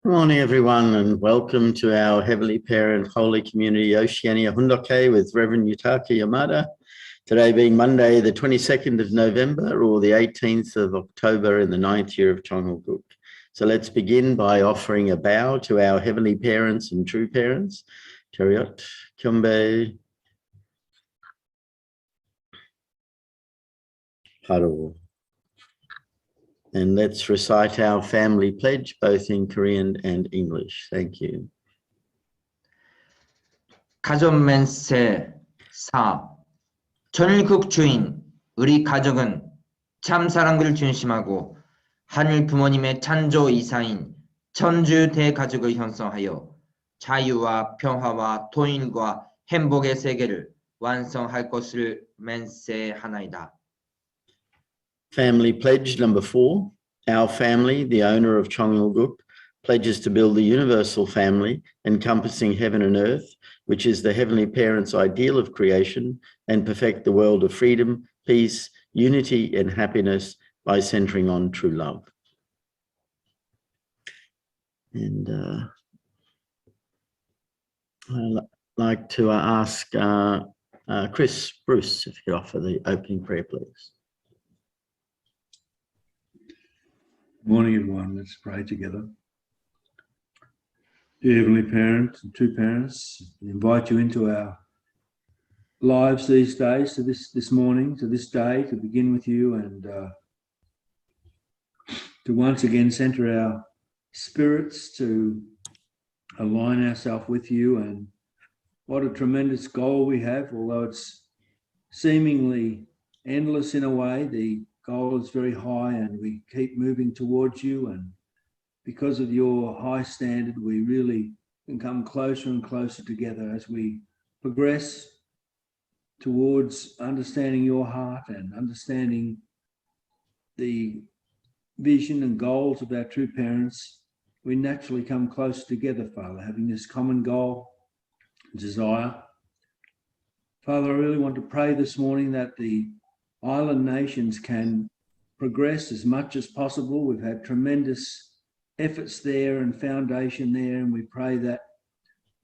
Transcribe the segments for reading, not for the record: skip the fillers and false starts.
Good morning, everyone, and welcome to our Heavenly Parent Holy Community Oceania Hundoke with Reverend Yutaka Yamada. Today being Monday, the 22nd of November, or the 18th of October in the 9th year of Chongalguk. So let's begin by offering a bow to our Heavenly Parents and True Parents. Teriot, Kyombe, Haro. And let's recite our family pledge, both in Korean and English. Thank you. 가족멘세 4. 전일국 주인, 우리 가족은 참 사랑을 중심하고 하늘 부모님의 찬조 이사인 천주 대가족을 형성하여 자유와 평화와 통일과 행복의 세계를 완성할 것을 맹세하나이다. Family pledge number 4. Our family, the owner of Chongalguk, pledges to build the universal family encompassing heaven and earth, which is the Heavenly Parent's ideal of creation, and perfect the world of freedom, peace, unity, and happiness by centering on true love. And I'd like to ask Chris Bruce if you could offer the opening prayer, please. Morning, everyone. Let's pray together. Dear Heavenly Parent and True Parents, we invite you into our lives these days, to this morning, to this day, to begin with you and to once again center our spirits, to align ourselves with you. And what a tremendous goal we have, although it's seemingly endless in a way. The goal is very high and we keep moving towards you, and because of your high standard we really can come closer and closer together as we progress towards understanding your heart and understanding the vision and goals of our true parents. We naturally come closer together, Father, having this common goal, desire. Father, I really want to pray this morning that the island nations can progress as much as possible. We've had tremendous efforts there and foundation there, and we pray that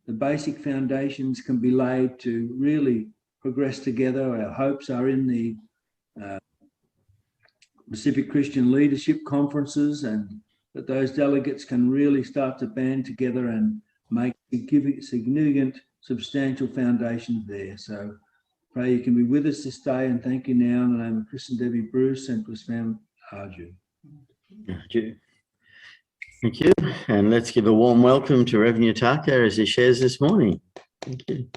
the basic foundations can be laid to really progress together. Our hopes are in the Pacific Christian Leadership Conferences, and that those delegates can really start to band together and make significant, substantial foundations there. So pray you can be with us this day, and thank you now in the name of Chris and Debbie Bruce and for his family, Arju. Thank you. Thank you. And let's give a warm welcome to Reverend Yutaka as he shares this morning. Thank you.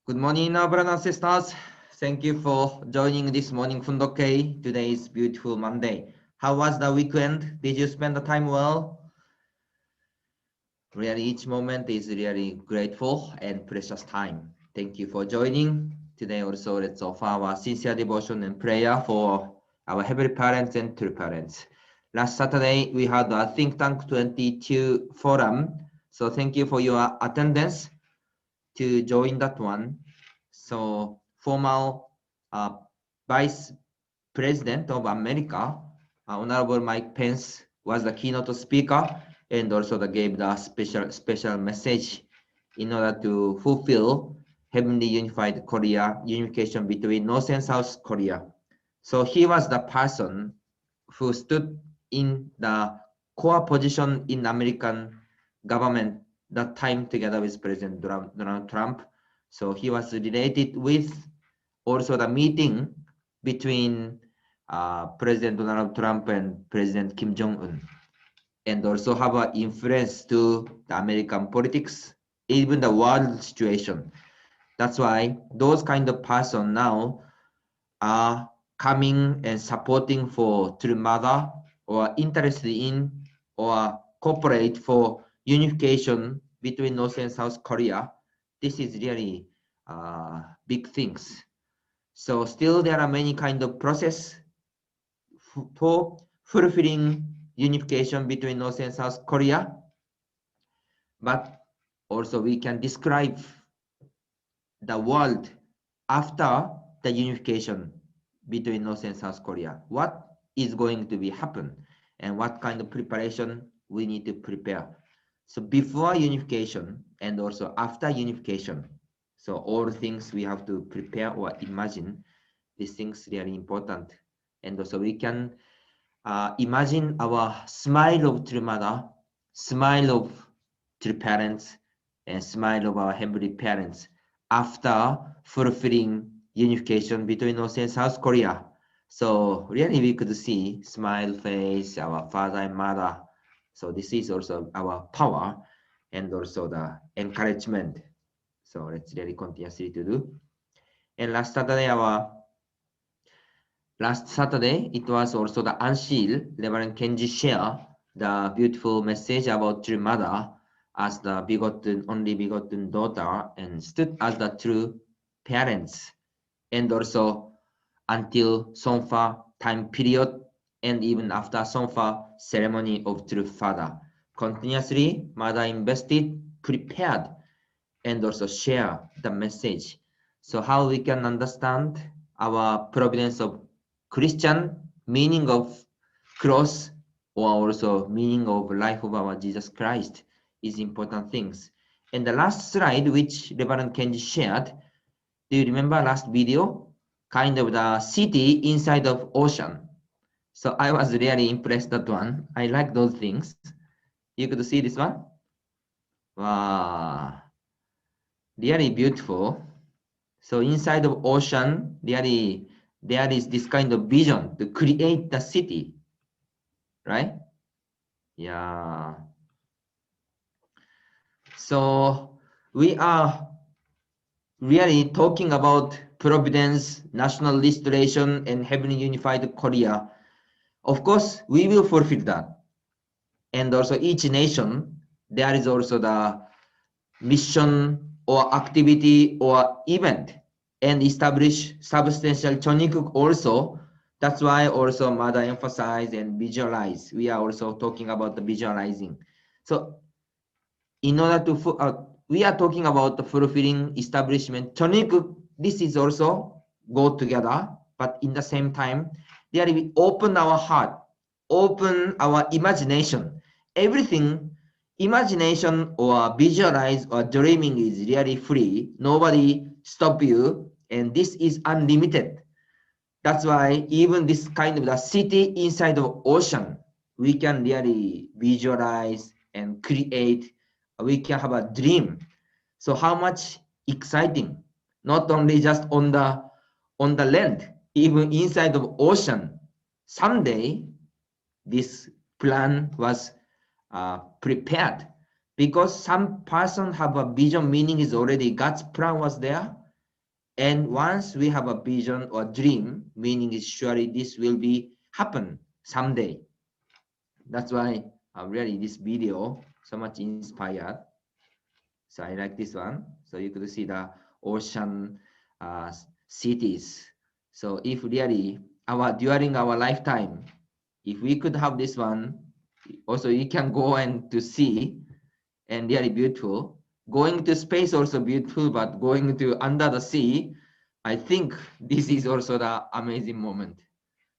Good morning, brothers and sisters. Thank you for joining this morning Fundoke. Today is beautiful Monday. How was the weekend? Did you spend the time well? Really, each moment is really grateful and precious time. Thank you for joining. Today also, let's offer our sincere devotion and prayer for our Heavenly Parents and True Parents. Last Saturday, we had a Think Tank 22 forum. So thank you for your attendance to join that one. So former Vice President of America, Honorable Mike Pence, was the keynote speaker, and also gave the special message in order to fulfill Heavenly Unified Korea, unification between North and South Korea. So he was the person who stood in the core position in American government that time together with President Donald Trump. So he was related with also the meeting between President Donald Trump and President Kim Jong-un, and also have an influence to the American politics, even the world situation. That's why those kind of person now are coming and supporting for True Mother, or interested in or cooperate for unification between North and South Korea. This is really big things. So still there are many kind of process for fulfilling unification between North and South Korea, but also we can describe the world after the unification between North and South Korea. What is going to be happen and what kind of preparation we need to prepare. So before unification and also after unification, so all things we have to prepare or imagine. These things really important. And also we can imagine our smile of true mother, smile of true parents, and smile of our heavenly parents after fulfilling unification between North and South Korea. So really we could see smile face, our father and mother. So this is also our power and also the encouragement. So let's really continuously to do. And last Saturday, it was also the Anshil, Reverend Kenji share the beautiful message about true mother as the begotten, only begotten daughter and stood as the true parents. And also until Sonfa time period and even after Sonfa ceremony of true father. Continuously, mother invested, prepared, and also share the message. So how we can understand our providence of Christian, meaning of cross, or also meaning of life of our Jesus Christ is important things. And the last slide, which Reverend Kenji shared, do you remember last video? Kind of the city inside of ocean. So I was really impressed that one. I like those things. You could see this one. Wow, really beautiful. So inside of ocean, really there is this kind of vision to create the city, right? Yeah. So we are really talking about providence, national restoration, and heavenly unified Korea. Of course, we will fulfill that. And also each nation, there is also the mission or activity or event and establish substantial Chonikuk also. That's why also mother emphasize and visualize. We are also talking about the visualizing. So in order to, we are talking about the fulfilling establishment. Chonikuk, this is also go together, but in the same time, there we open our heart, open our imagination. Everything, imagination or visualize or dreaming is really free. Nobody stop you, and this is unlimited. That's why even this kind of the city inside of ocean, we can really visualize and create. We can have a dream. So how much exciting! Not only just on the land, even inside of ocean. Someday, this plan was prepared because some person have a vision, meaning is already God's plan was there. And once we have a vision or dream, meaning is surely this will be happen someday. That's why really this video so much inspired. So I like this one. So you could see the ocean cities. So if really during our lifetime, if we could have this one, also you can go and to see and really beautiful. Going to space also beautiful, but going to under the sea, I think this is also the amazing moment.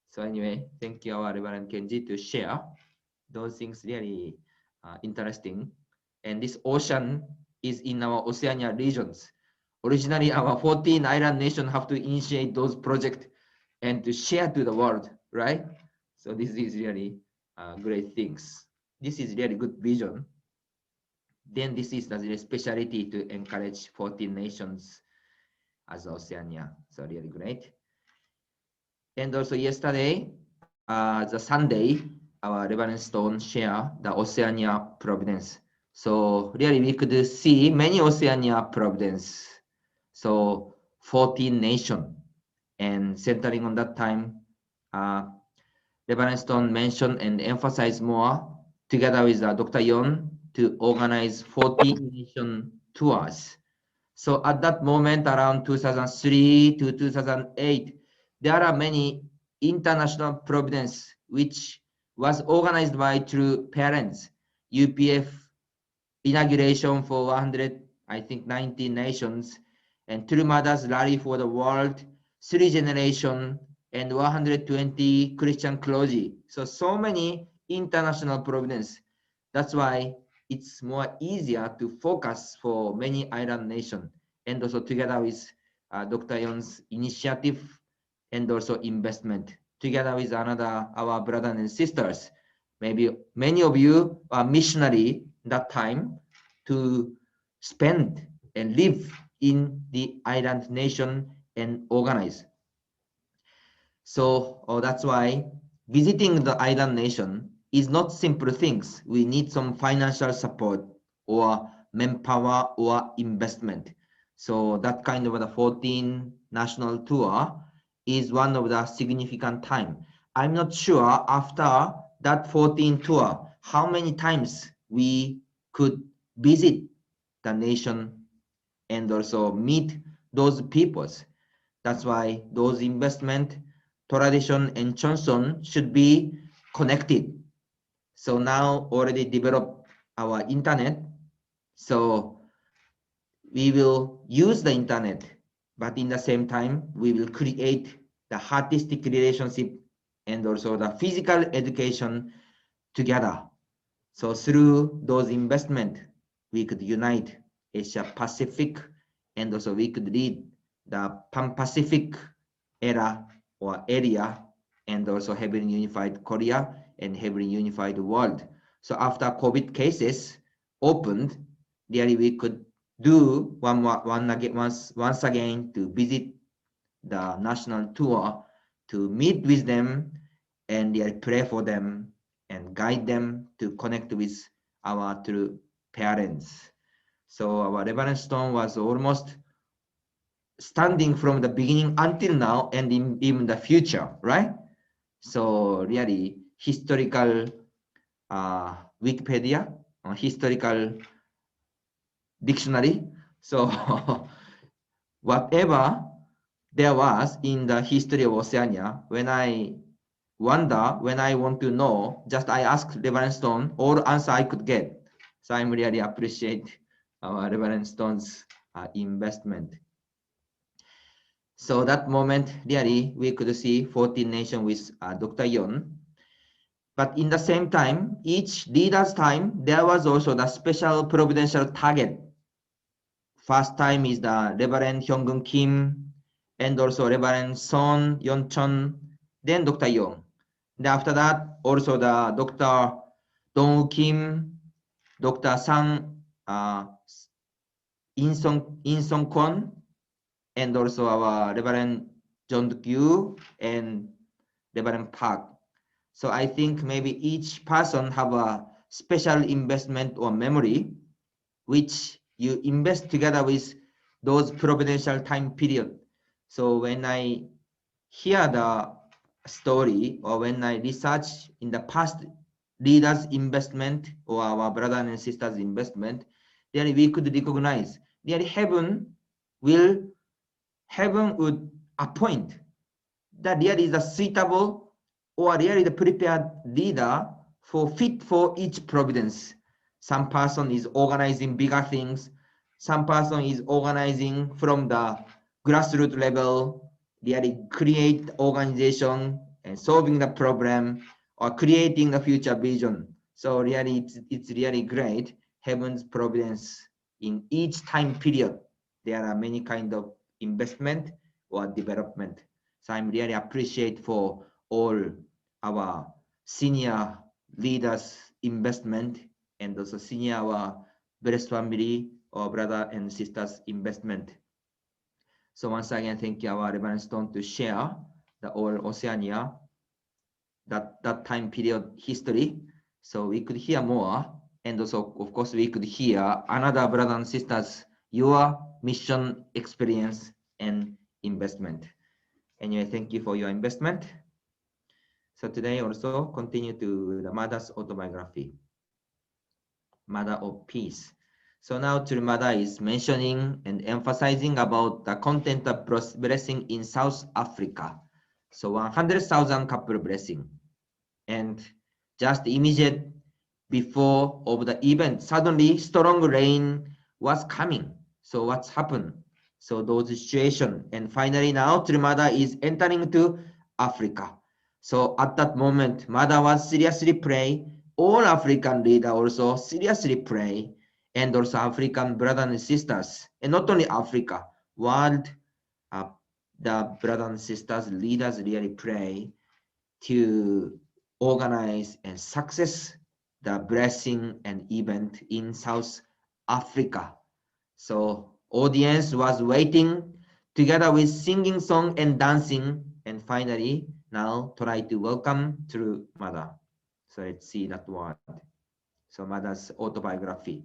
So anyway, thank you our Reverend Kenji to share those things really interesting. And this ocean is in our Oceania regions. Originally, our 14 island nations have to initiate those projects and to share to the world, right? So this is really great things. This is really good vision. Then this is the specialty to encourage 14 nations as Oceania. So really great. And also yesterday, the Sunday, our Reverend Stone share the Oceania Providence. So really we could see many Oceania Providence. So 14 nation and centering on that time, Reverend Stone mentioned and emphasized more together with Dr. Yon to organize 14 nation tours. So at that moment, around 2003 to 2008, there are many international providence which was organized by true parents. UPF inauguration for 100, I think 19 nations, and True Mothers Rally for the World, 3 generation, and 120 Christian clergy. So many international providence. That's why it's more easier to focus for many island nations, and also together with Dr. Yon's initiative and also investment, together with our brothers and sisters. Maybe many of you are missionary that time to spend and live in the island nation and organize. So that's why visiting the island nation is not simple things. We need some financial support or manpower or investment. So that kind of the 14 national tour is one of the significant time. I'm not sure after that 14 tour, how many times we could visit the nation and also meet those peoples. That's why those investment, tradition and Johnson should be connected. So now already developed our internet. So we will use the internet, but in the same time, we will create the artistic relationship and also the physical education together. So through those investment, we could unite Asia Pacific, and also we could lead the Pan-Pacific era or area, and also having unified Korea and having unified world. So after COVID cases opened, really we could do once again to visit the national tour, to meet with them and pray for them and guide them to connect with our true parents. So our Reverend Stone was almost standing from the beginning until now and in even the future, right? So really historical Wikipedia, historical dictionary. So whatever there was in the history of Oceania, when I wonder, when I want to know, just I ask Reverend Stone, all answer I could get. So I'm really appreciate our Reverend Stone's investment. So that moment, really, we could see 14 nations with Dr. Yon. But in the same time, each leader's time, there was also the special providential target. First time is the Reverend Hyung-gun Kim, and also Reverend Son Yeon-chun, then Dr. Young. Then after that, also the Dr. Dong Kim, Dr. Sang In Song Kwon, and also our Reverend John Duk-yu and Reverend Park. So I think maybe each person have a special investment or memory, which you invest together with those providential time period. So when I hear the story or when I research in the past leaders' investment or our brothers and sisters' investment, then we could recognize that heaven would appoint that there is a suitable or there is a prepared leader for fit for each providence. Some person is organizing bigger things. Some person is organizing from the grassroots level. They create organization and solving the problem or creating the future vision. So really, it's really great. Heaven's providence in each time period. There are many kind of investment or development. So I'm really appreciate for all our senior leaders investment and also senior our blessed family or brother and sisters investment. So once again, thank you our Reverend Stone to share the all Oceania that time period history. So we could hear more, and also of course we could hear another brothers and sisters your mission experience and investment. Anyway, thank you for your investment. So today also continue to the mother's autobiography, Mother of Peace. So now Mother is mentioning and emphasizing about the content of blessing in South Africa. So 100,000 couple blessing. And just immediate before of the event, suddenly strong rain was coming. So what's happened? So those situation, and finally now Mother is entering to Africa. So at that moment, Mother was seriously pray. All African leaders also seriously pray, and also African brothers and sisters, and not only Africa, world, the brothers and sisters, leaders really pray to organize and success the blessing and event in South Africa. So audience was waiting together with singing song and dancing, and finally now try to welcome through Mother. So let's see that word. So Mother's autobiography.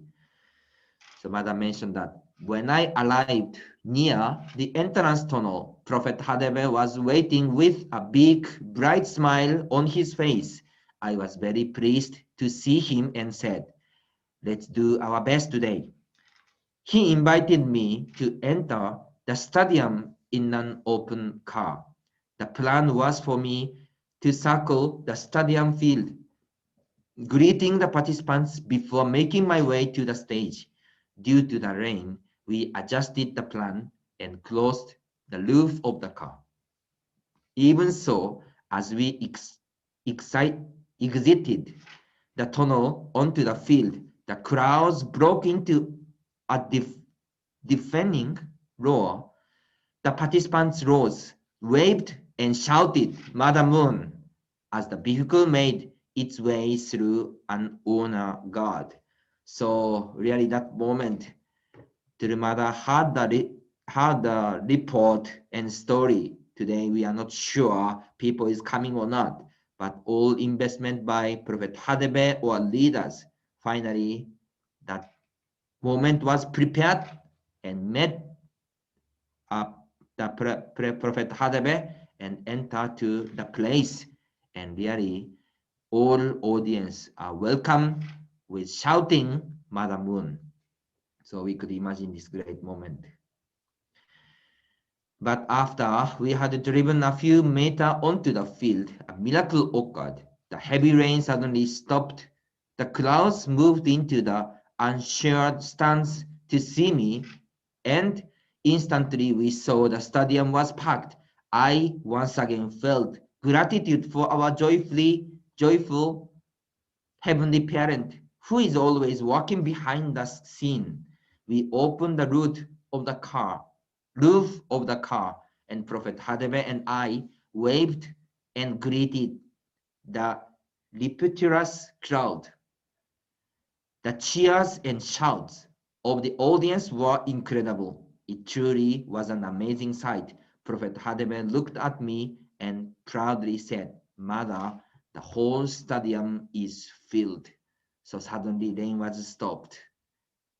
So Mother mentioned that when I arrived near the entrance tunnel, Prophet Hadebe was waiting with a big, bright smile on his face. I was very pleased to see him and said, "Let's do our best today." He invited me to enter the stadium in an open car. The plan was for me to circle the stadium field, greeting the participants before making my way to the stage. Due to the rain, we adjusted the plan and closed the roof of the car. Even so, as we exited the tunnel onto the field, the crowds broke into a deafening roar. The participants rose, waved, and shouted, "Mother Moon," as the vehicle made its way through an honor guard. So really that moment, the mother had the report and story. Today we are not sure people is coming or not, but all investment by Prophet Hadebe or leaders, finally that moment was prepared and met the Prophet Hadebe and enter to the place, and really all audience are welcome with shouting Mother Moon. So we could imagine this great moment. But after we had driven a few meters onto the field, a miracle occurred. The heavy rain suddenly stopped. The crowds moved into the unshared stands to see me, and instantly we saw the stadium was packed. I once again felt gratitude for our joyful Heavenly Parent, who is always walking behind the scene. We opened the roof of the car, and Prophet Hadebe and I waved and greeted the rapturous crowd. The cheers and shouts of the audience were incredible. It truly was an amazing sight. Prophet Hadebe looked at me and proudly said, "Mother, the whole stadium is filled." So suddenly rain was stopped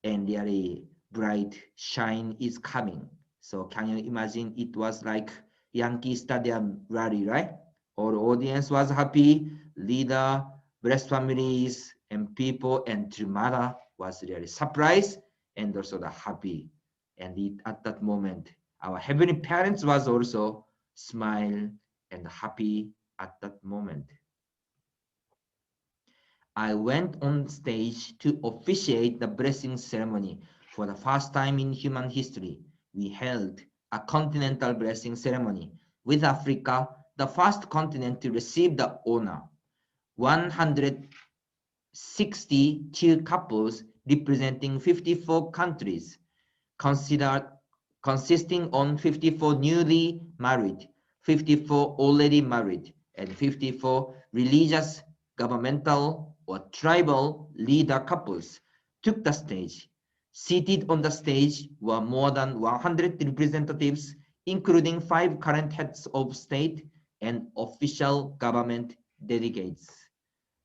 and really bright shine is coming. So can you imagine, it was like Yankee Stadium rally, right? All audience was happy, leader, blessed families and people, and Mother was really surprised and also the happy. And at that moment, our Heavenly Parents was also smile and happy at that moment. I went on stage to officiate the blessing ceremony. For the first time in human history, we held a continental blessing ceremony, with Africa the first continent to receive the honor. 162 couples representing 54 countries, consisting on 54 newly married, 54 already married, and 54 religious, governmental, or tribal leader couples took the stage. Seated on the stage were more than 100 representatives, including 5 current heads of state and official government delegates.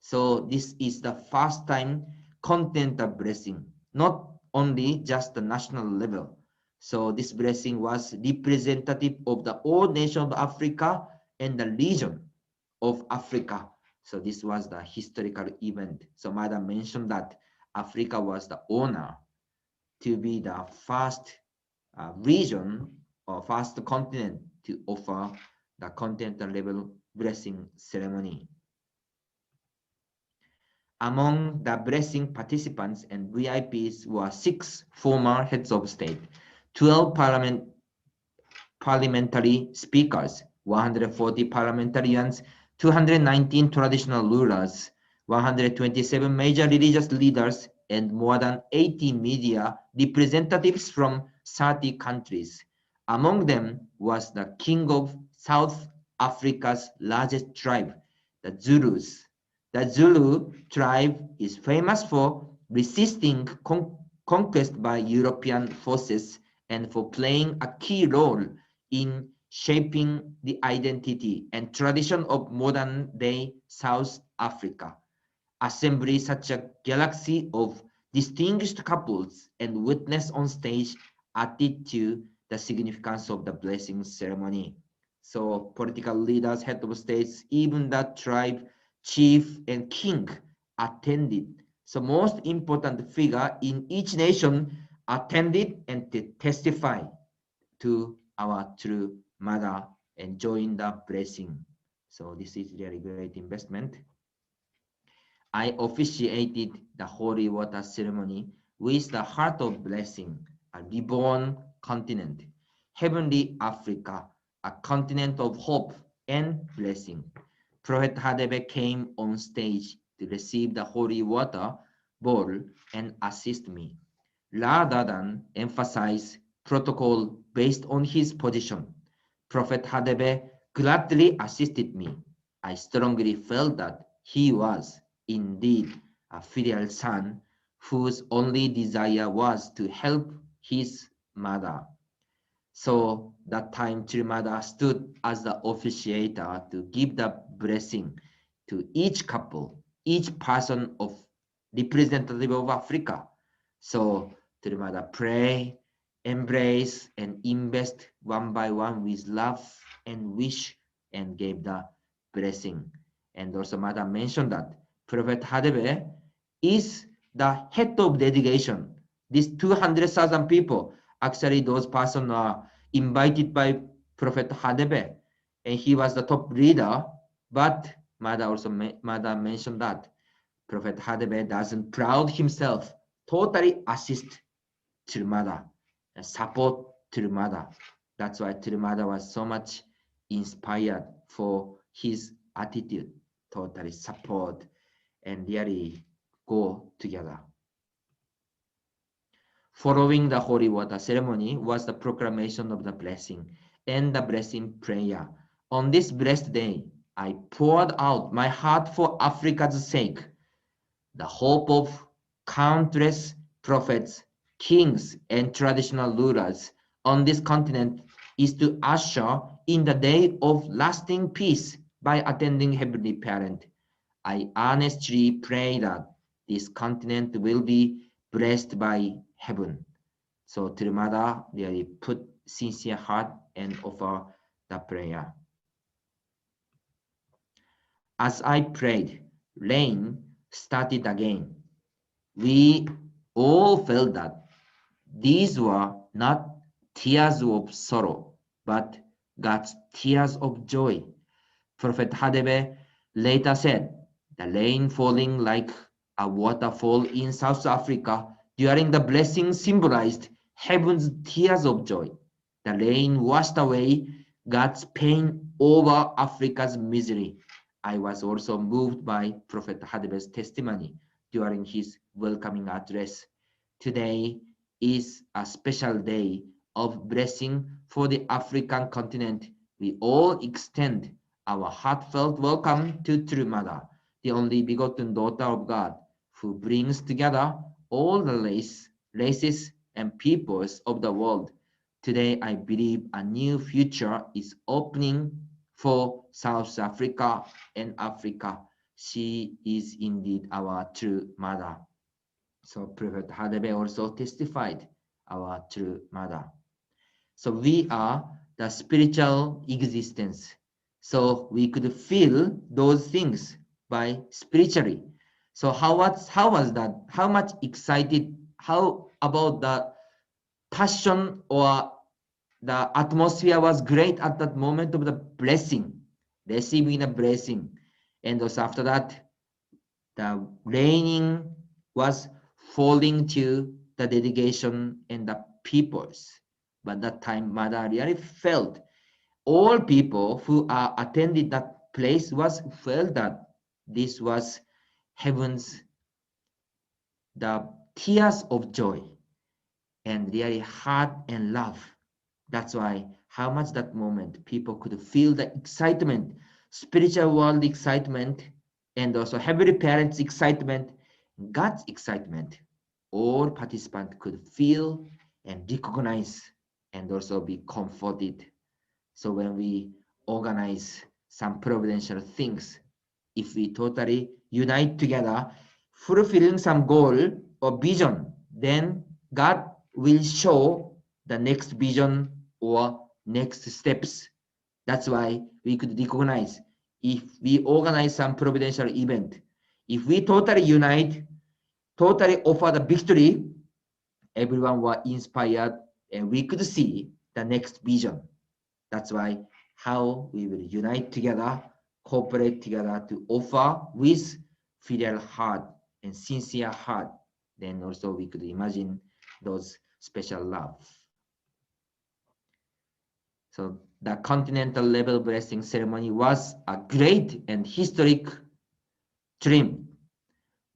So this is the first time continental blessing, not only just the national level. So this blessing was representative of the whole nation of Africa and the region of Africa. So this was the historical event. So Mother mentioned that Africa was the honor to be the first region or first continent to offer the continental level blessing ceremony. Among the blessing participants and VIPs were 6 former heads of state, 12 parliamentary speakers, 140 parliamentarians, 219 traditional rulers, 127 major religious leaders, and more than 80 media representatives from 30 countries. Among them was the king of South Africa's largest tribe, the Zulus. The Zulu tribe is famous for resisting conquest by European forces and for playing a key role in shaping the identity and tradition of modern-day South Africa. Assembly such a galaxy of distinguished couples and witness on stage added to the significance of the blessing ceremony. So political leaders, head of states, even the tribe chief and king attended. So most important figure in each nation attended and to testify to our true mother and join the blessing. So this is really great investment. I officiated the holy water ceremony with the heart of blessing, a reborn continent, heavenly Africa, a continent of hope and blessing. Prophet Hadebe came on stage to receive the holy water bowl and assist me. Rather than emphasize protocol based on his position, Prophet Hadebe gladly assisted me. I strongly felt that he was indeed a filial son whose only desire was to help his mother. So that time Trimada stood as the officiator to give the blessing to each couple, each person of representative of Africa. So Trimada pray, embrace, and invest one by one with love and wish and gave the blessing. And also Mother mentioned that Prophet Hadebe is the head of delegation. These 200,000 people, actually those persons are invited by Prophet Hadebe, and he was the top leader. But Mother mentioned that Prophet Hadebe doesn't proud himself, totally assist Tirumada and support Tirumada. That's why Tirumada was so much inspired for his attitude, totally support and really go together. Following the holy water ceremony was the proclamation of the blessing and the blessing prayer. On this blessed day, I poured out my heart for Africa's sake. The hope of countless prophets, kings, and traditional rulers on this continent is to usher in the day of lasting peace by attending Heavenly Parent. I earnestly pray that this continent will be blessed by heaven. So Tirumada really put sincere heart and offer the prayer. As I prayed, rain started again. We all felt that these were not tears of sorrow, but God's tears of joy. Prophet Hadebe later said, the rain falling like a waterfall in South Africa during the blessing symbolized heaven's tears of joy. The rain washed away God's pain over Africa's misery. I was also moved by Prophet Hadebe's testimony during his welcoming address. Today is a special day of blessing for the African continent. We all extend our heartfelt welcome to True Mother, the only begotten daughter of God, who brings together all the races and peoples of the world. Today, I believe a new future is opening for South Africa and Africa. She is indeed our true mother. So Prophet Hadebe also testified our true mother. So we are the spiritual existence. So we could feel those things by spiritually. So how was that? How much excited? How about the passion or the atmosphere was great at that moment of the blessing, receiving the blessing. And also after that, the raining was falling to the delegation and the peoples. But that time, Mother really felt all people who are attended that place was felt that this was heaven's the tears of joy and really heart and love. That's why how much that moment people could feel the excitement, spiritual world excitement, and also heavenly parents excitement, God's excitement. All participants could feel and recognize and also be comforted. So when we organize some providential things, if we totally unite together, fulfilling some goal or vision, then God will show the next vision or next steps. That's why we could recognize if we organize some providential event, if we totally unite, totally offer the victory, everyone was inspired and we could see the next vision. That's why how we will unite together, cooperate together to offer with filial heart and sincere heart. Then also we could imagine those special love. So the continental level blessing ceremony was a great and historic dream.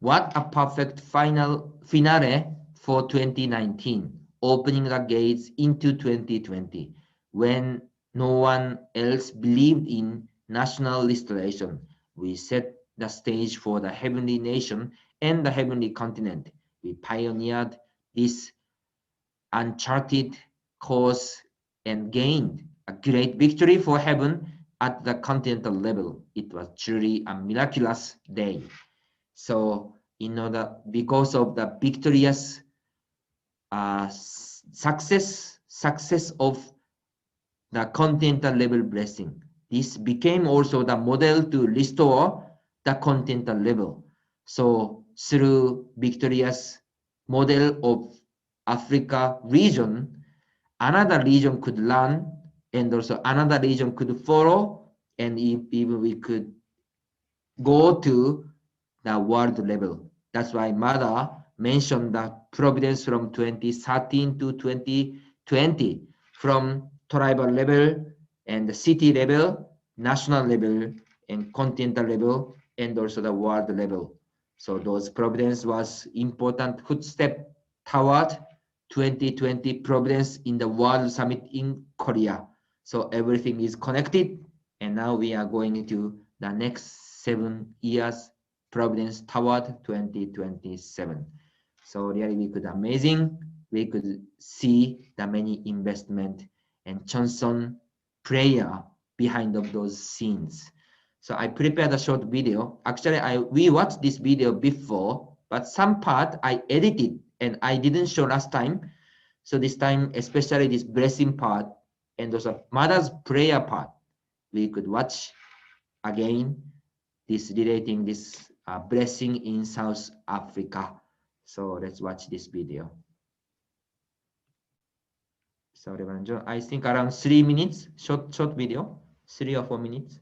What a perfect finale for 2019, opening the gates into 2020, when no one else believed in national restoration. We set the stage for the heavenly nation and the heavenly continent. We pioneered this uncharted course and gained a great victory for heaven at the continental level. It was truly a miraculous day. So because of the victorious success of the continental level blessing, this became also the model to restore the continental level. So through victorious model of Africa region, another region could learn and also another region could follow, and even we could go to the world level. That's why Mother mentioned the providence from 2013 to 2020, from tribal level and the city level, national level, and continental level, and also the world level. So those providence was important footstep toward 2020 providence in the World Summit in Korea. So everything is connected, and now we are going into the next 7 years providence toward 2027. So really we could amazing. We could see the many investment and chanson prayer behind of those scenes. So I prepared a short video. Actually, we watched this video before, but some part I edited and I didn't show last time. So this time, especially this blessing part and also mother's prayer part, we could watch again this relating this blessing in South Africa. So let's watch this video. So I think around 3 minutes, short video, 3 or 4 minutes.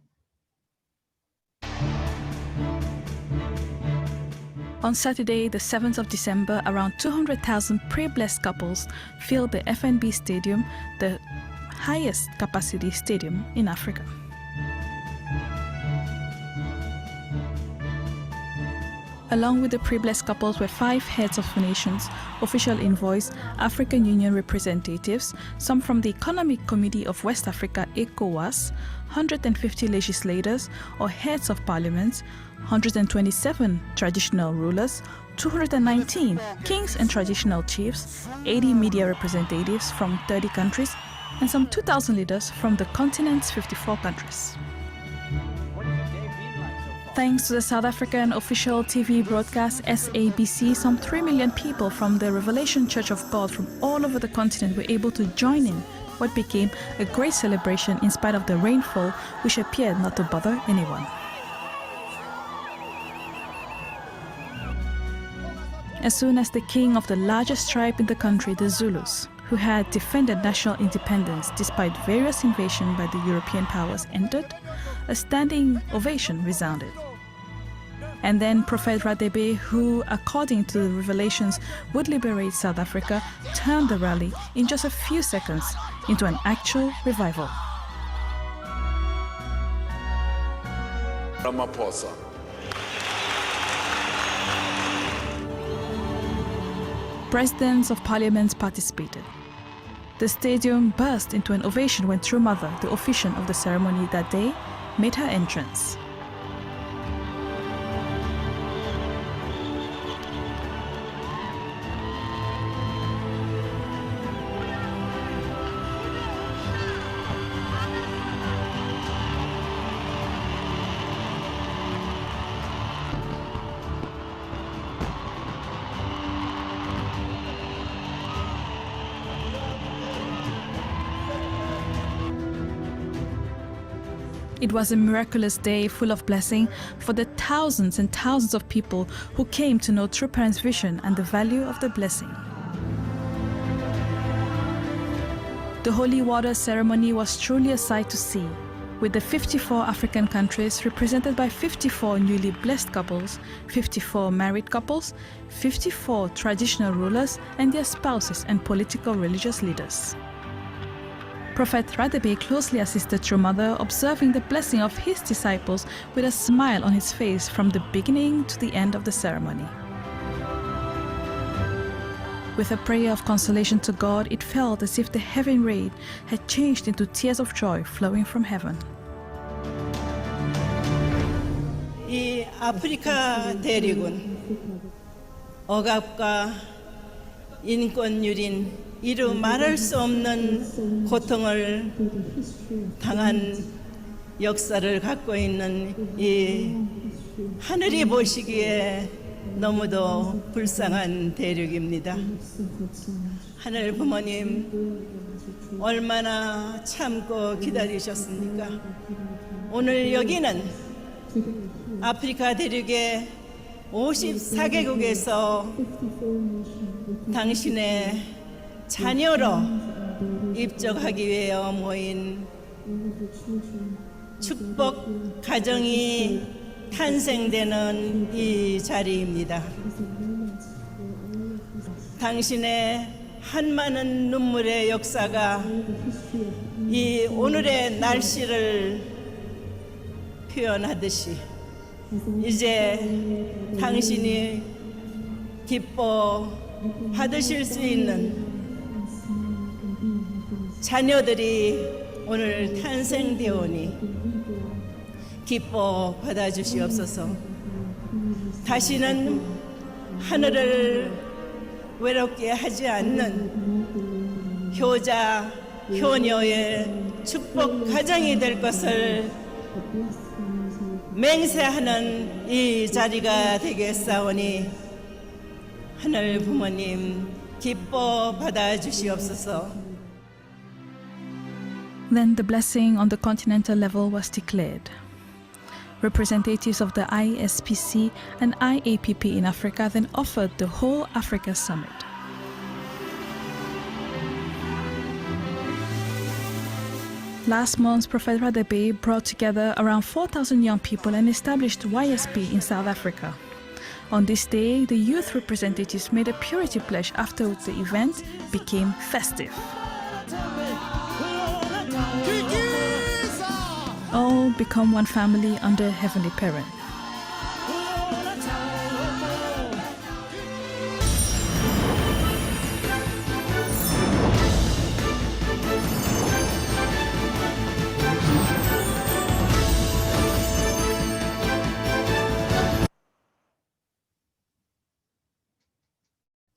On Saturday, the 7th of December, around 200,000 prayer-blessed couples filled the FNB Stadium, the highest capacity stadium in Africa. Along with the prayer-blessed couples were 5 heads of nations, official envoys, African Union representatives, some from the Economic Committee of West Africa, ECOWAS, 150 legislators or heads of parliaments, 127 traditional rulers, 219 kings and traditional chiefs, 80 media representatives from 30 countries, and some 2,000 leaders from the continent's 54 countries. Thanks to the South African official TV broadcast SABC, some 3 million people from the Revelation Church of God from all over the continent were able to join in what became a great celebration in spite of the rainfall, which appeared not to bother anyone. As soon as the king of the largest tribe in the country, the Zulus, who had defended national independence despite various invasions by the European powers, entered, a standing ovation resounded. And then Prophet Radebe, who, according to the revelations, would liberate South Africa, turned the rally in just a few seconds into an actual revival. Ramaphosa. Presidents of parliaments participated. The stadium burst into an ovation when True Mother, the officiant of the ceremony that day, made her entrance. It was a miraculous day full of blessing for the thousands and thousands of people who came to know True Parents' vision and the value of the blessing. The Holy Water ceremony was truly a sight to see, with the 54 African countries represented by 54 newly blessed couples, 54 married couples, 54 traditional rulers and their spouses and political religious leaders. Prophet Radebe closely assisted True Mother, observing the blessing of his disciples with a smile on his face from the beginning to the end of the ceremony. With a prayer of consolation to God, it felt as if the heaven rain had changed into tears of joy flowing from heaven. 이 아프리카 대륙은 억압과 인권유린 이루 말할 수 없는 고통을 당한 역사를 갖고 있는 이 하늘이 보시기에 너무도 불쌍한 대륙입니다. 하늘 부모님 얼마나 참고 기다리셨습니까? 오늘 여기는 아프리카 대륙의 54개국에서 당신의 자녀로 입적하기 위해 모인 축복 가정이 탄생되는 이 자리입니다. 당신의 한많은 눈물의 역사가 이 오늘의 날씨를 표현하듯이 이제 당신이 기뻐 받으실 수 있는 자녀들이 오늘 탄생되오니 기뻐 받아주시옵소서. 다시는 하늘을 외롭게 하지 않는 효자, 효녀의 축복 가정이 될 것을 맹세하는 이 자리가 되겠사오니 하늘 부모님 기뻐 받아주시옵소서. Then the blessing on the continental level was declared. Representatives of the ISPC and IAPP in Africa then offered the whole Africa Summit. Last month, Prophet Radebe brought together around 4,000 young people and established YSP in South Africa. On this day, the youth representatives made a purity pledge after which the event became festive. All become one family under Heavenly Parent.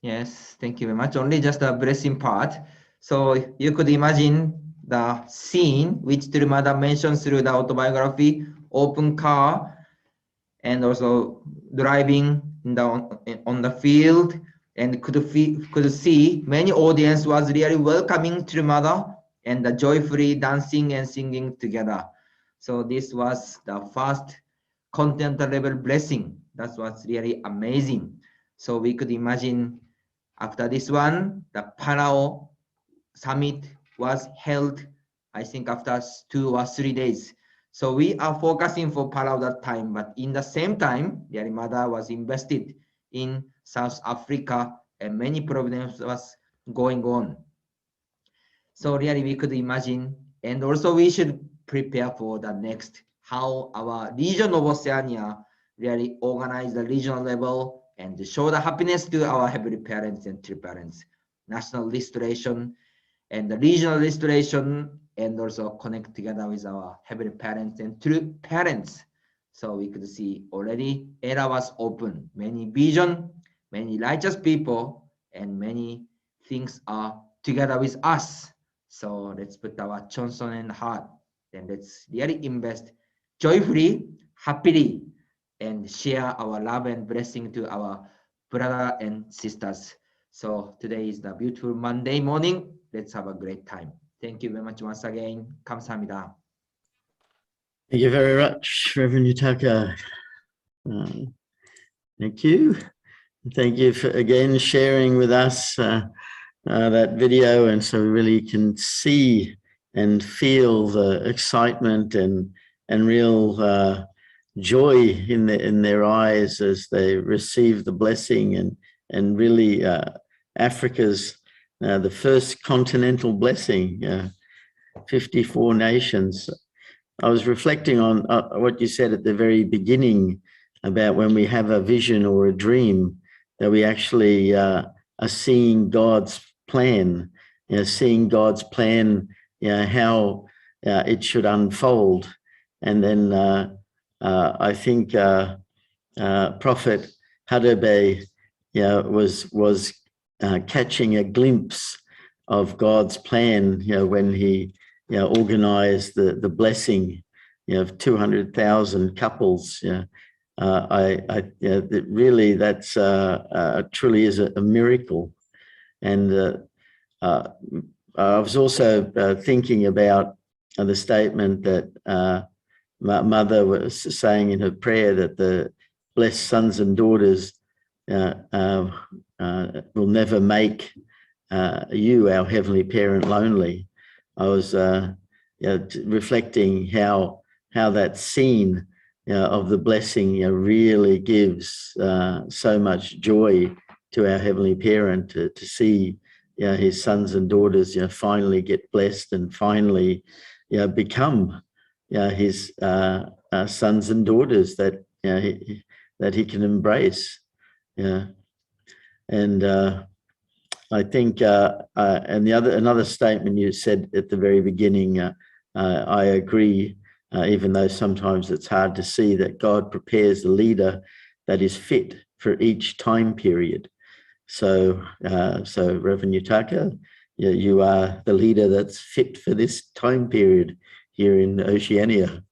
Yes, thank you very much. Only just the blessing part. So you could imagine the scene which True Mother mentions through the autobiography, open car, and also driving on the field, and could see many audience was really welcoming True Mother and the joyfully dancing and singing together. So this was the first continental level blessing. That was really amazing. So we could imagine after this one, the Palau summit was held, I think after 2 or 3 days. So we are focusing for Palau that time, but in the same time, their mother was invested in South Africa and many problems was going on. So really we could imagine, and also we should prepare for the next how our region of Oceania really organize the regional level and to show the happiness to our heavenly parents and true parents. National restoration and the regional restoration, and also connect together with our heavenly parents and true parents. So we could see already era was open, many vision, many righteous people, and many things are together with us. So let's put our Johnson in heart, and let's really invest joyfully, happily, and share our love and blessing to our brother and sisters. So today is the beautiful Monday morning. Let's have a great time. Thank you very much once again. 감사합니다. Thank you very much, Reverend Yutaka. Thank you. Thank you for again sharing with us that video, and so we really can see and feel the excitement and real joy in their eyes as they receive the blessing, and really Africa's the first continental blessing, 54 nations. I was reflecting on what you said at the very beginning about when we have a vision or a dream, that we actually are seeing God's plan, seeing God's plan, how it should unfold. And then I think Prophet Hadebe was catching a glimpse of God's plan, when he organized the blessing, of 200,000 couples. Really, that's truly is a miracle. And I was also thinking about the statement that Mother was saying in her prayer, that the blessed sons and daughters will never make you, our heavenly parent, lonely. I was reflecting how that scene of the blessing really gives so much joy to our heavenly parent to see his sons and daughters finally get blessed and finally become his sons and daughters that he can embrace. And I think and another statement you said at the very beginning, I agree, even though sometimes it's hard to see, that God prepares a leader that is fit for each time period. So Reverend Yutaka, you are the leader that's fit for this time period here in Oceania.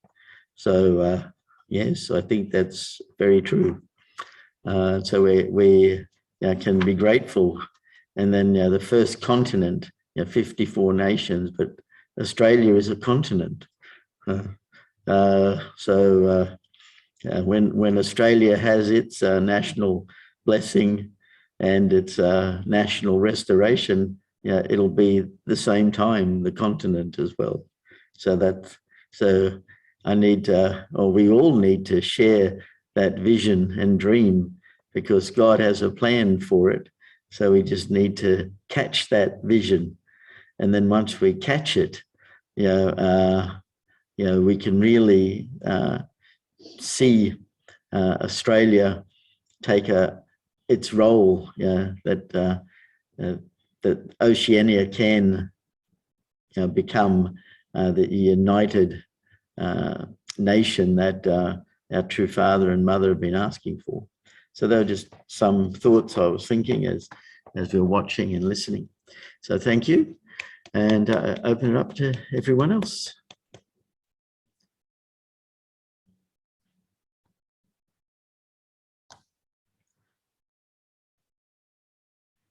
So yes, I think that's very true. So we can be grateful. And then the first continent, 54 nations, but Australia is a continent. When Australia has its national blessing and its national restoration, it'll be the same time, the continent as well. So I need to, or we all need to share that vision and dream, because God has a plan for it. So we just need to catch that vision. And then once we catch it, we can really see Australia take its role, that Oceania can become the united nation that our true father and mother have been asking for. So they were just some thoughts I was thinking as we were watching and listening. So thank you, and open it up to everyone else.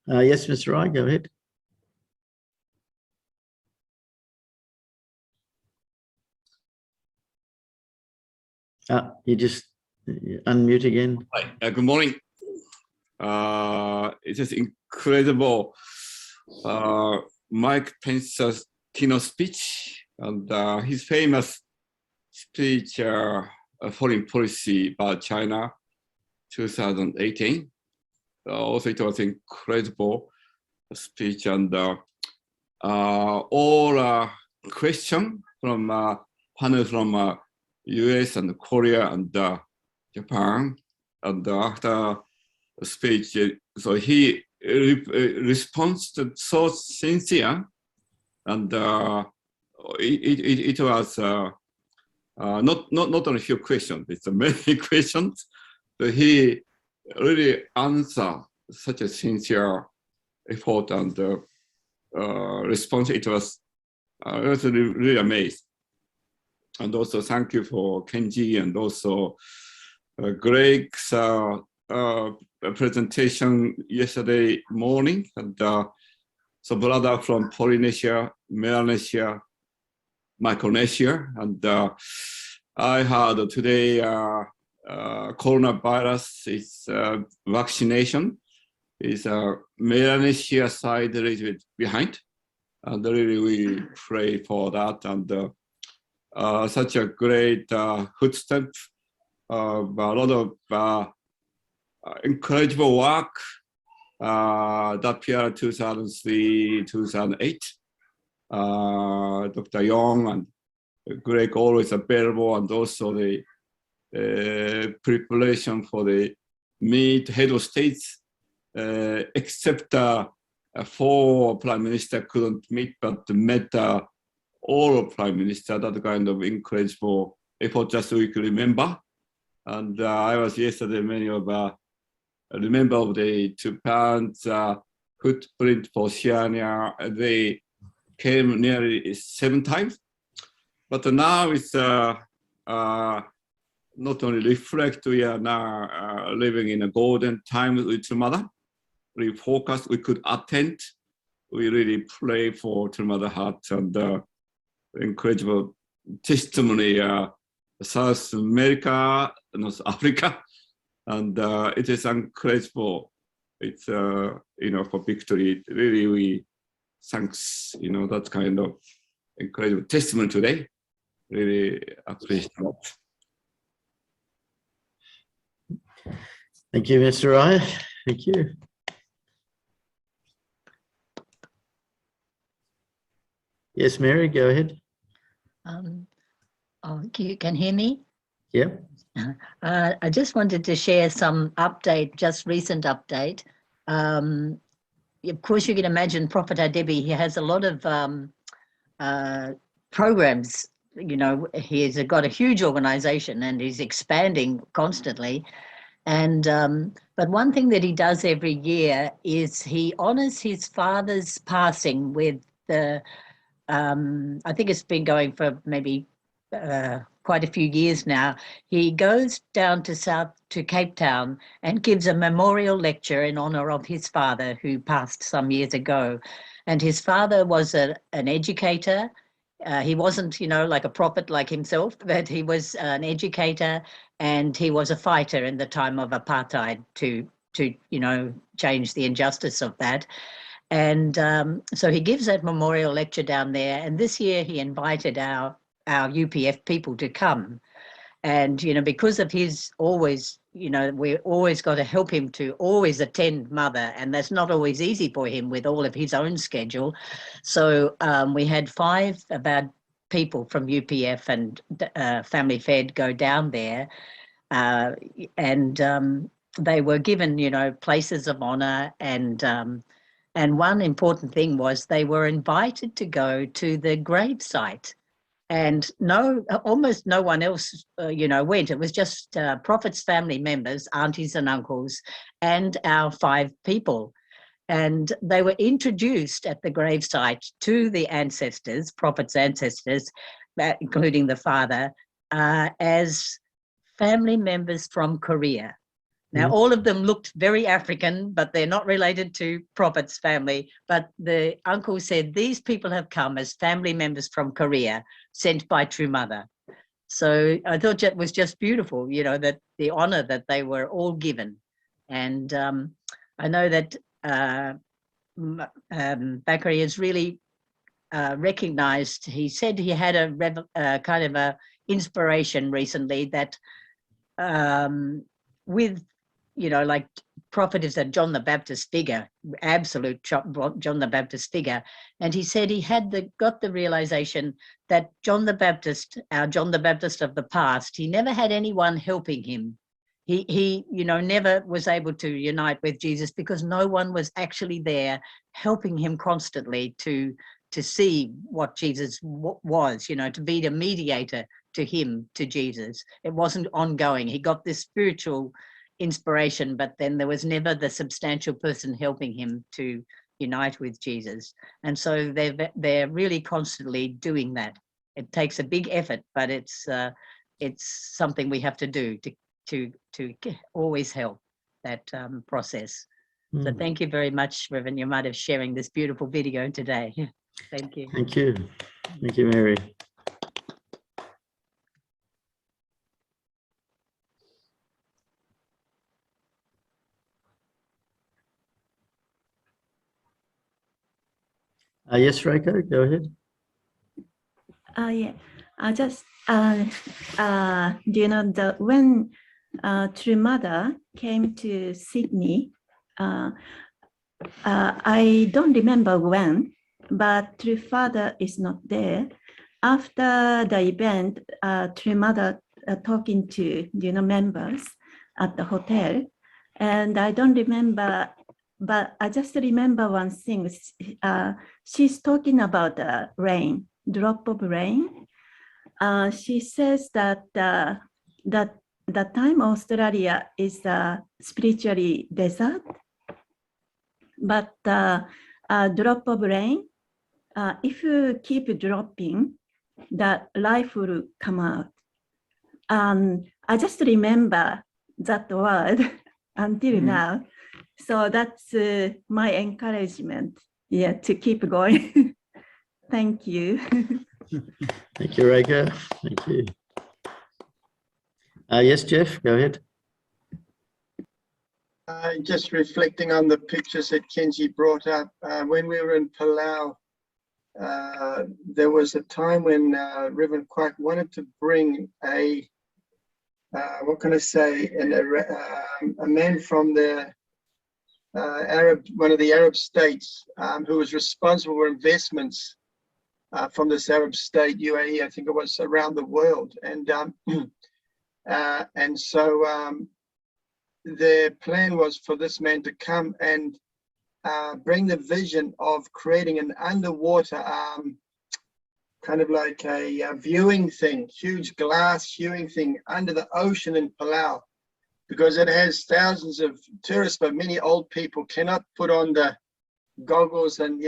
Yes, Mr. Wright, go ahead. You just unmute again. Hi, good morning. It's just incredible Mike Pence's keynote speech, and his famous speech, foreign policy about China, 2018. Also, it was incredible speech, and all question from panel from US and Korea and Japan. And after a speech, so he responds to so sincere, and it was not only a few questions, it's many questions. But he really answered such a sincere effort and response. It was really amazed. And also thank you for Kenji and also Greg's presentation yesterday morning. And so brother from Polynesia, Melanesia, Micronesia, and I heard today coronavirus is vaccination is Melanesia side a little bit behind, and really we pray for that. And such a great footstep, a lot of encouraging work that year 2003, 2008. Dr. Young and Greg always available, and also the preparation for the meet head of states, except 4 prime minister couldn't meet, but met all prime minister. That kind of incredible effort, just so we could remember. And I was yesterday, many of remember of the 2 pounds footprint for Oceania. They came nearly 7 times, but now it's not only reflect, we are now living in a golden time with Mother. We focus, we could attend, we really pray for Mother Heart, and incredible testimony, South America, North Africa, and it is incredible. It's for victory. Really, we thanks, that kind of incredible testimony today. Really appreciate it. Thank you, Mr. Rai. Thank you. Yes, Mary, go ahead. You can hear me? Yeah. I just wanted to share some update, just recent update. Of course, you can imagine Prophet Adebi, he has a lot of programs. He's got a huge organization and he's expanding constantly. And but one thing that he does every year is he honors his father's passing with the, I think it's been going for maybe quite a few years now. He goes down to Cape Town and gives a memorial lecture in honor of his father who passed some years ago. And his father was an educator. He wasn't, like a prophet like himself, but he was an educator, and he was a fighter in the time of apartheid to change the injustice of that. And so he gives that memorial lecture down there. And this year he invited our UPF people to come. And, because of his always, we always got to help him to always attend Mother. And that's not always easy for him with all of his own schedule. So we had 5 about people from UPF and Family Fed go down there. And they were given, places of honor. And one important thing was they were invited to go to the gravesite. And almost no one else, went. It was just Prophet's family members, aunties and uncles, and our 5 people. And they were introduced at the gravesite to the ancestors, Prophet's ancestors, including the father, as family members from Korea. Now, all of them looked very African, but they're not related to Prophet's family. But the uncle said, these people have come as family members from Korea, sent by True Mother. So I thought that was just beautiful, that the honor that they were all given. And I know that Bakary has really recognized, he said he had a kind of a inspiration recently that with you know, like prophet is a John the Baptist figure, absolute John the Baptist figure. And he said he had got the realization that John the Baptist, our John the Baptist of the past, he never had anyone helping him. He you know, never was able to unite with Jesus because no one was actually there helping him constantly to see what Jesus was, you know, to be the mediator to him, to Jesus. It wasn't ongoing. He got this spiritual inspiration, but then there was never the substantial person helping him to unite with Jesus. And so they're really constantly doing that. It takes a big effort, but it's something we have to do to always help that process. So thank you very much, Reverend Yamada, for sharing this beautiful video today. Thank you. Thank you. Thank you, Mary. Yes, Reiko, go ahead. Yeah, just do you know when True Mother came to Sydney? I don't remember when, but True Father is not there. After the event, True Mother talking to members at the hotel, and I don't remember. But I just remember one thing. She's talking about the rain, drop of rain. She says that the time Australia is spiritually desert, but a drop of rain, if you keep dropping, the life will come out. I just remember that word until now. So that's my encouragement, yeah, to keep going. Thank you. Thank you, Reiko. Thank you. Yes, Jeff, go ahead. Just reflecting on the pictures that Kenji brought up. When we were in Palau, there was a time when Reverend Quack wanted to bring a, what can I say, a man from the one of the Arab states who was responsible for investments from this Arab state, UAE, I think it was, around the world. And so the plan was for this man to come and bring the vision of creating an underwater kind of like a viewing thing, huge glass viewing thing under the ocean in Palau, because it has thousands of tourists, but many old people cannot put on the goggles, and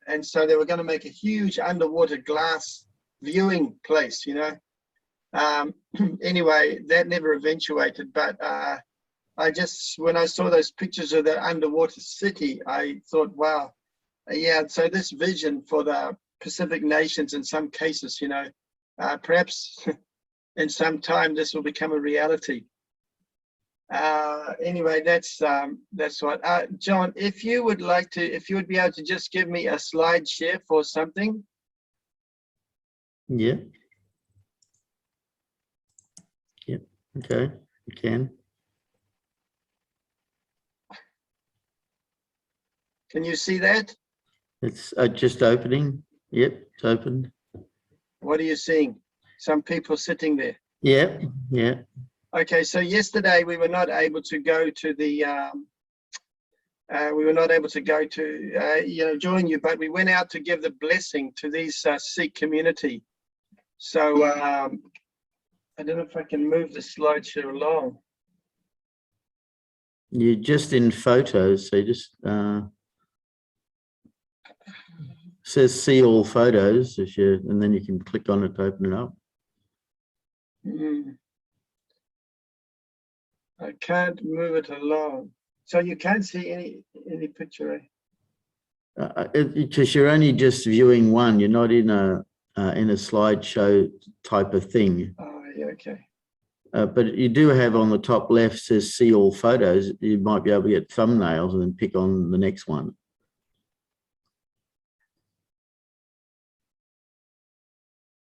and so they were going to make a huge underwater glass viewing place, Anyway, that never eventuated, but when I saw those pictures of the underwater city, I thought, wow, yeah, so this vision for the Pacific nations in some cases, perhaps in some time this will become a reality. Anyway, that's what. John, if you would be able to just give me a slide share for something. Yeah. Yeah. Okay. You can. Can you see that? It's just opening. Yep, it's opened. What are you seeing? Some people sitting there. Yeah. Yeah. Okay, so yesterday we were not able to go to the join you, but we went out to give the blessing to these Sikh community. So I don't know if I can move the slideshow along. You're just in photos, so just says see all photos, and then you can click on it to open it up. I can't move it along, so you can't see any picture. Because you're only just viewing one. You're not in a slideshow type of thing. Oh, yeah, okay. But you do have on the top left says see all photos. You might be able to get thumbnails and then pick on the next one.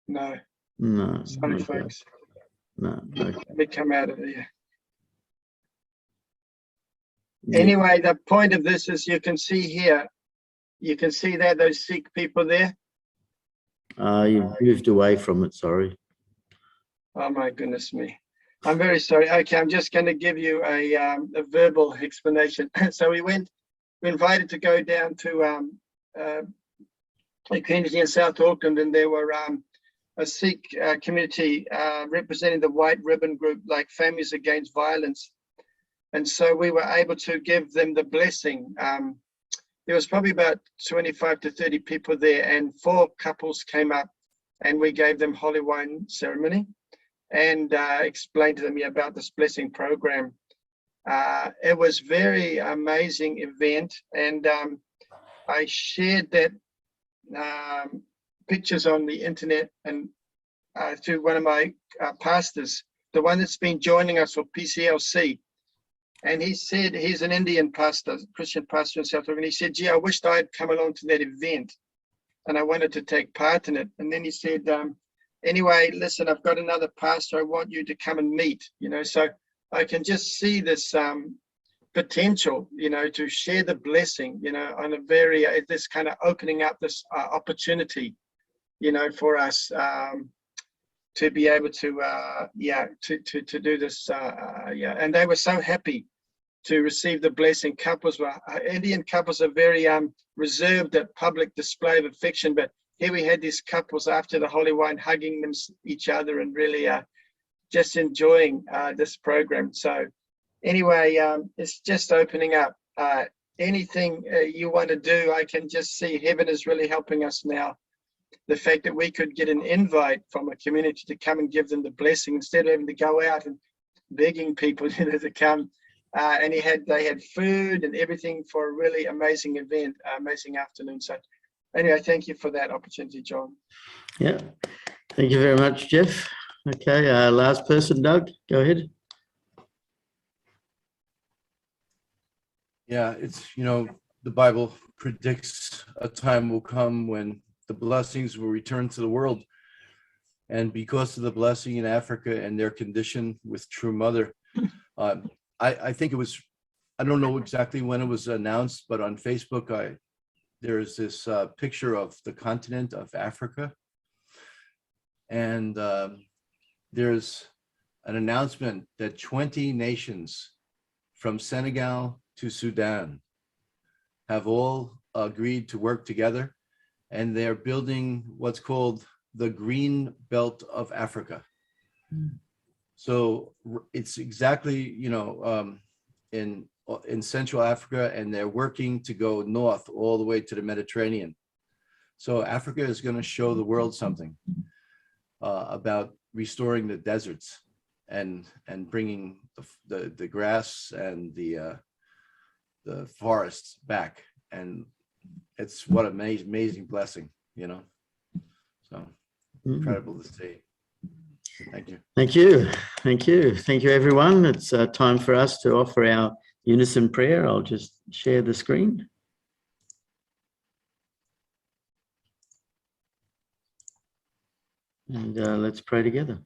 No. No. Sorry, okay. folks. No. Okay. Let me come out of there. Anyway, the point of this is you can see here, you can see that those Sikh people there. You moved away from it, sorry. Oh my goodness me. I'm very sorry. Okay, I'm just going to give you a verbal explanation. So we invited to go down to a community in South Auckland, and there were a Sikh community representing the White Ribbon Group, like Families Against Violence. And so we were able to give them the blessing. There was probably about 25 to 30 people there, and 4 couples came up and we gave them holy wine ceremony and explained to them about this blessing program. It was very amazing event, and I shared that pictures on the internet and through one of my pastors, the one that's been joining us for PCLC. And he said, he's an Indian pastor, Christian pastor in South Auckland. He said, gee, I wished I'd come along to that event and I wanted to take part in it. And then he said, anyway, listen, I've got another pastor I want you to come and meet, you know. So I can just see this potential, you know, to share the blessing, you know, on a very, this kind of opening up this opportunity, you know, for us to be able to, to do this, and they were so happy to receive the blessing. Couples were, Indian couples are very reserved at public display of affection, but here we had these couples after the holy wine hugging each other and really just enjoying this program. So anyway, it's just opening up. Anything you want to do, I can just see heaven is really helping us now. The fact that we could get an invite from a community to come and give them the blessing instead of having to go out and begging people, you know, to come. And they had food and everything for a really amazing event, amazing afternoon. So anyway, thank you for that opportunity, John. Yeah, thank you very much, Jeff. Okay, last person, Doug, go ahead. Yeah, it's, you know, the Bible predicts a time will come when the blessings will return to the world. And because of the blessing in Africa and their condition with True Mother, I think it was, I don't know exactly when it was announced, but on Facebook, there's this picture of the continent of Africa. And there's an announcement that 20 nations from Senegal to Sudan have all agreed to work together, and they're building what's called the Green Belt of Africa. So it's exactly, you know, in Central Africa, and they're working to go north all the way to the Mediterranean. So Africa is going to show the world something about restoring the deserts and bringing the grass and the forests back. And it's what an amazing blessing, you know. So incredible to see. Thank you. Thank you. Thank you. Thank you, everyone. It's time for us to offer our unison prayer. I'll just share the screen. And let's pray together.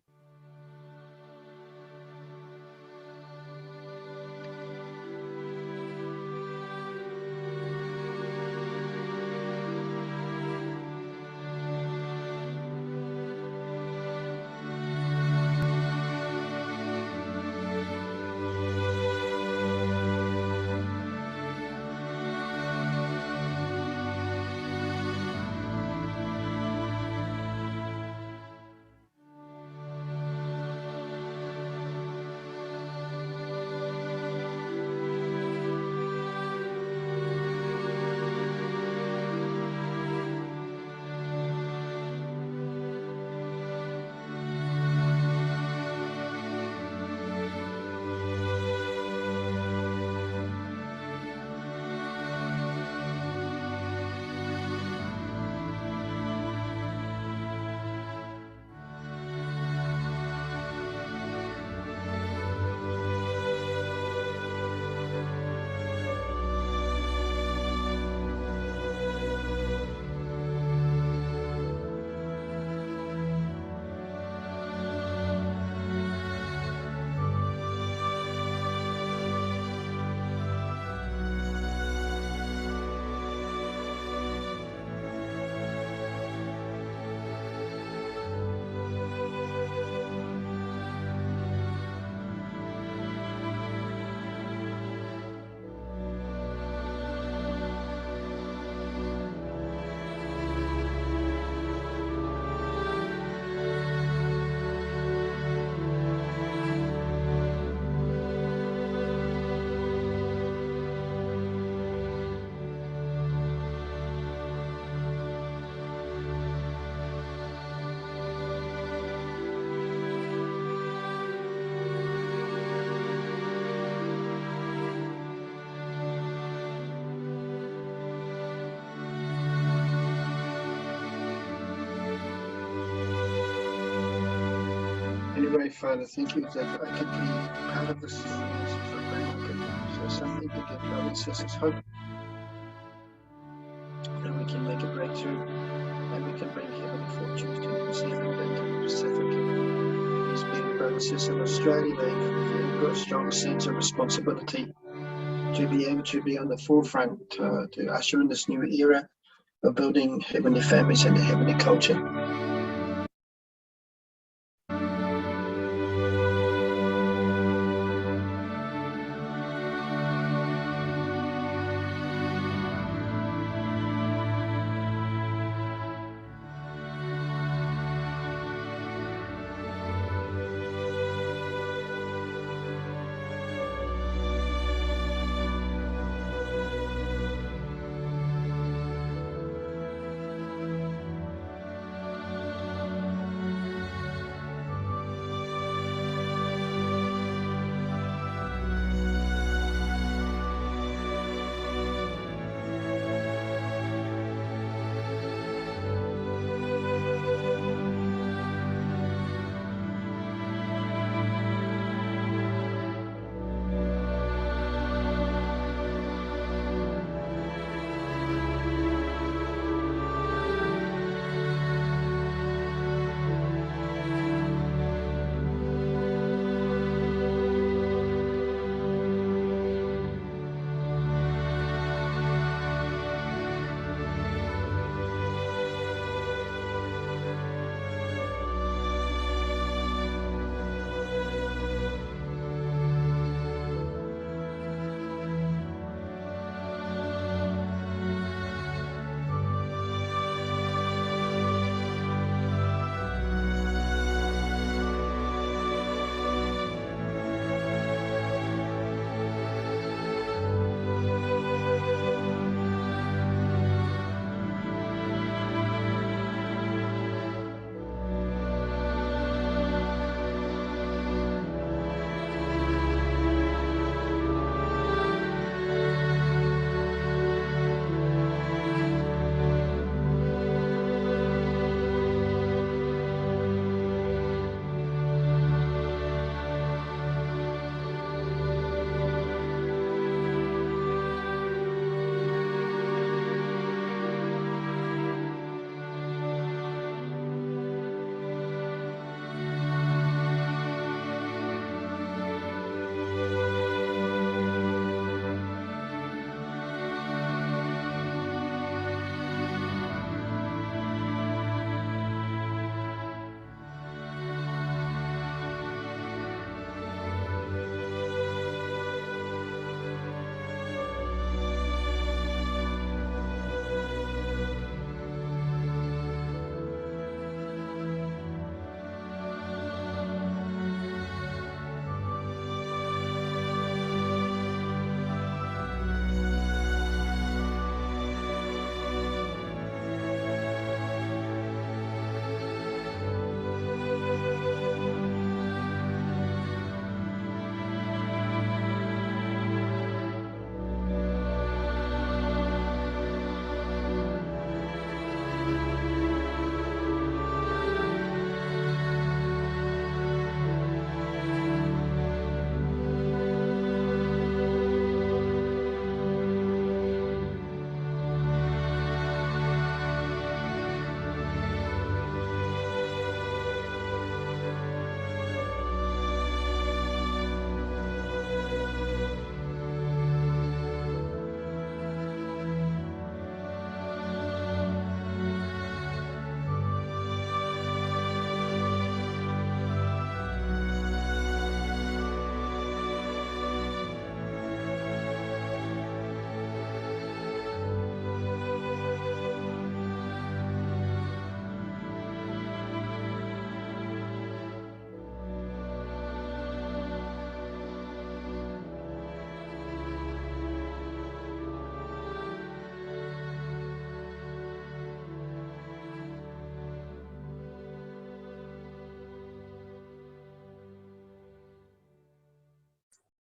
pray, Father, thank you that I could be part of this program. I could show something to give brothers and sisters hope that we can make a breakthrough and we can bring heavenly fortunes to New Zealand and to the Pacific. These being brothers and sisters in Australia, they've got a strong sense of responsibility to be able to be on the forefront to usher in this new era of building heavenly families and a heavenly culture.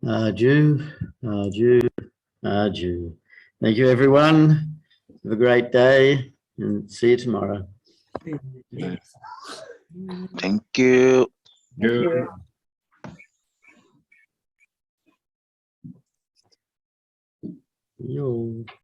Arju, Arju, Arju. Thank you, everyone. Have a great day and see you tomorrow. Thank you. you. Yo.